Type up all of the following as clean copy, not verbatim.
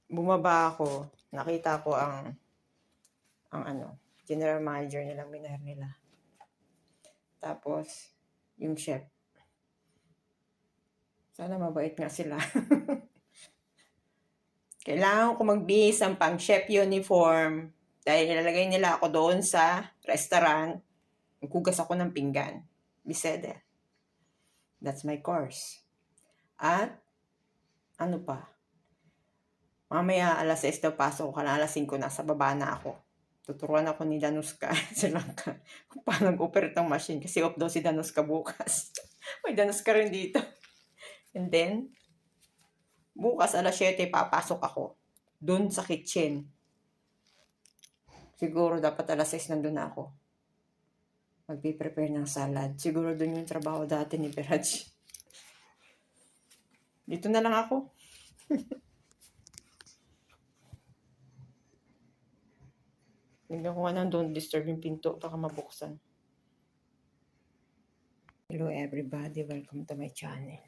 bumaba ako, nakita ko ang general manager nilang minahir nila. Tapos, yung chef. Sana mabait nga sila. Kailangan ko magbihis ang pang chef uniform dahil nilalagay nila ako doon sa restaurant. Nagkugas ako ng pinggan. Bisede. That's my course. At, ano pa? Mamaya alas 6 daw pasok ko na, alas 5 nasa baba na ako. Tuturuan ako ni Danuska Silanka kung paano mag-operate ng machine kasi off daw si Danuska bukas. May Danuska rin dito. And then, bukas alas 7 papasok ako dun sa kitchen. Siguro dapat alas 6 nandun na ako. Magpiprepare ng salad. Siguro dun yung trabaho dati ni Beraj. Dito na lang ako. Tingnan ko nga nang don't disturb yung pinto. Baka mabuksan. Hello everybody. Welcome to my channel.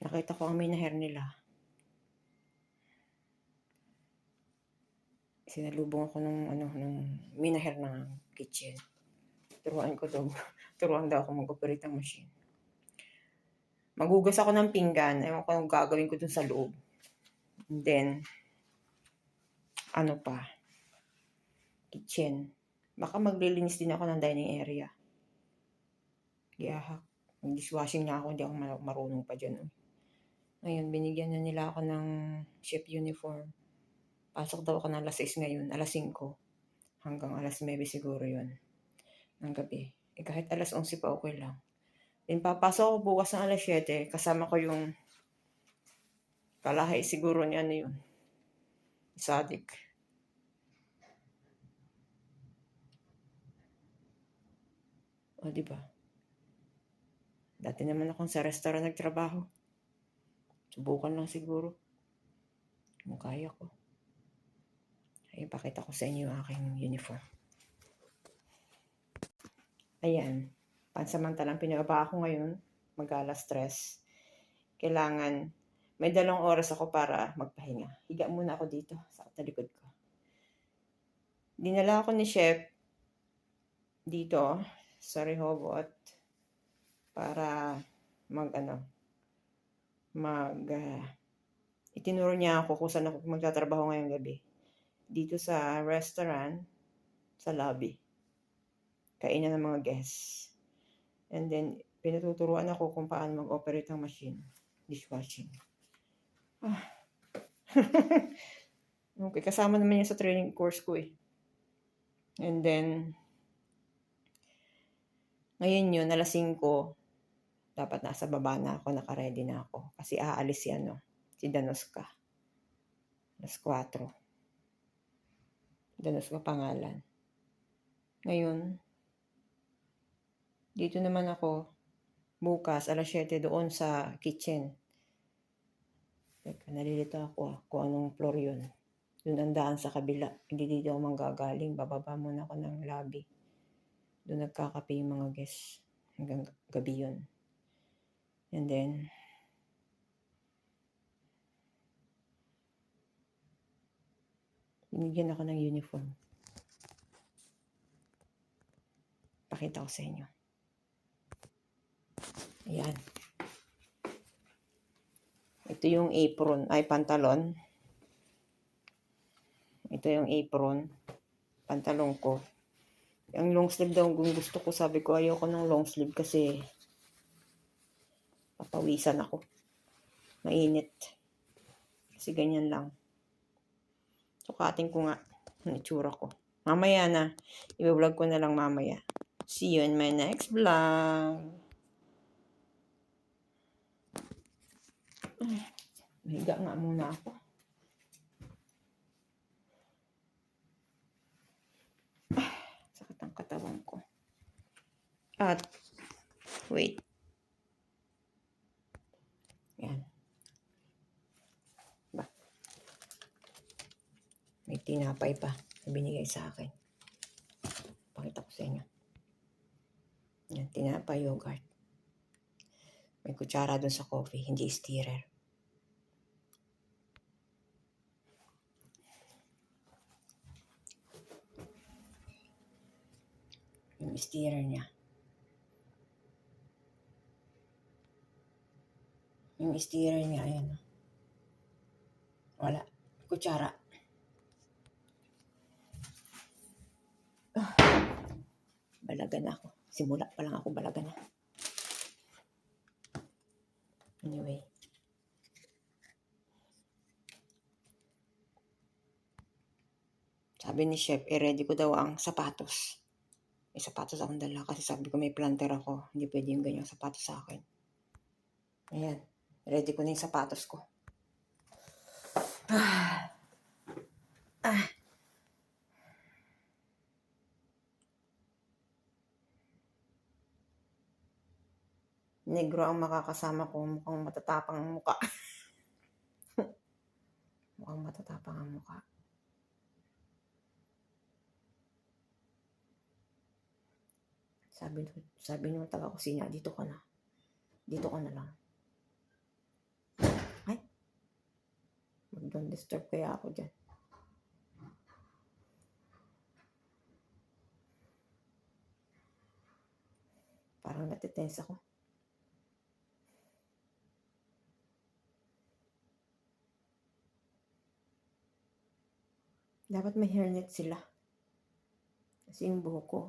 Nakita ko ang minahir nila. Sinalubong ako nung minahir ng kitchen. Turuan daw ako mag-operate ng machine. Magugas ako ng pinggan. Ewan ko anong gagawin ko dun sa loob. And then, kitchen. Baka maglilinis din ako ng dining area. Yeah, mag-dishwashing na ako. Hindi ako marunong pa dyan. Ngayon, binigyan na nila ako ng chef uniform. Pasok daw ako ng alas 6 ngayon, alas 5. Hanggang alas 9 siguro yun. Ng gabi. Kahit alas 11 pa okay lang. Then papasok ako bukas ng alas 7. Kasama ko yung kalahay siguro ni yun. Sadik. O, diba? Dati naman akong sa restaurant nagtrabaho. Subukan lang siguro. Kung kaya ko. Ayun, pakita ko sa inyo yung aking uniform. Ayan. Pansamantalang pinababa ako ngayon. Mag-alas 3. Kailangan, may 2 oras ako para magpahinga. Higa muna ako dito sa talikod ko. Dinala ako ni Chef dito sa Rehoboth para itinuro niya ako kung saan ako magtatrabaho ngayong gabi. Dito sa restaurant, sa lobby. Kainan ng mga guests. And then, pinatuturuan ako kung paano mag-operate ng machine. Dishwashing. Okay, kasama naman yan sa training course ko eh. And then, ngayon yun, alas 5, dapat nasa baba na ako, naka-ready na ako. Kasi aalis si Danuska. Alas 4. Danuska pangalan. Ngayon, dito naman ako, bukas, alas 7 doon sa kitchen. Teka, nalilito ako kung anong floor yun. Doon ang daan sa kabila. Hindi dito ako manggagaling. Bababa muna ako ng lobby. Doon nagkakape yung mga guests. Hanggang gabi yun. And then, binigyan ako ng uniform. Pakita ko sa inyo. Ayan. Ito yung apron, pantalon. Ito yung apron, pantalon ko. Ang long sleeve daw kung gusto ko. Sabi ko ayoko ng long sleeve kasi papawisan ako. Mainit. Kasi ganyan lang. Sukatin ko nga ang itsura ko. Mamaya na. I-vlog ko na lang mamaya. See you in my next vlog. Mahiga nga muna ako. Sakit ang katawan ko. At, wait. Yan. May tinapay pa na binigay sa akin. Pakita ko sa inyo. Yan, tinapay yogurt. May kutsara dun sa coffee, hindi stirrer. Yung stirrer niya. Yung stirrer niya, ayan. Wala. Kutsara. Balagan na ako. Simula pa lang ako balagan na. Anyway. Sabi ni chef, ready ko daw ang sapatos. May sapatos akong dala kasi sabi ko may planter ako. Hindi pwede yung ganyang sapatos sa akin. Ayan. Ready ko na yung sapatos ko. Negro ang makakasama ko. Mukhang matatapang ang mukha. Mukhang matatapang ang mukha. Sabi nung taga-kusina, dito ka na. Dito ka na lang. Ay. Don't disturb kaya ako dyan. Parang natitense ako. Dapat may hairnet sila. Kasi yung buhok ko.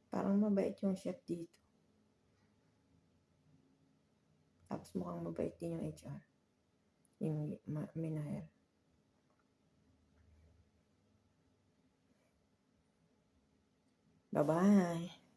Parang mabait yung chef dito. Tapos mukhang mabait din yung HR. Yung minahir. Bye-bye.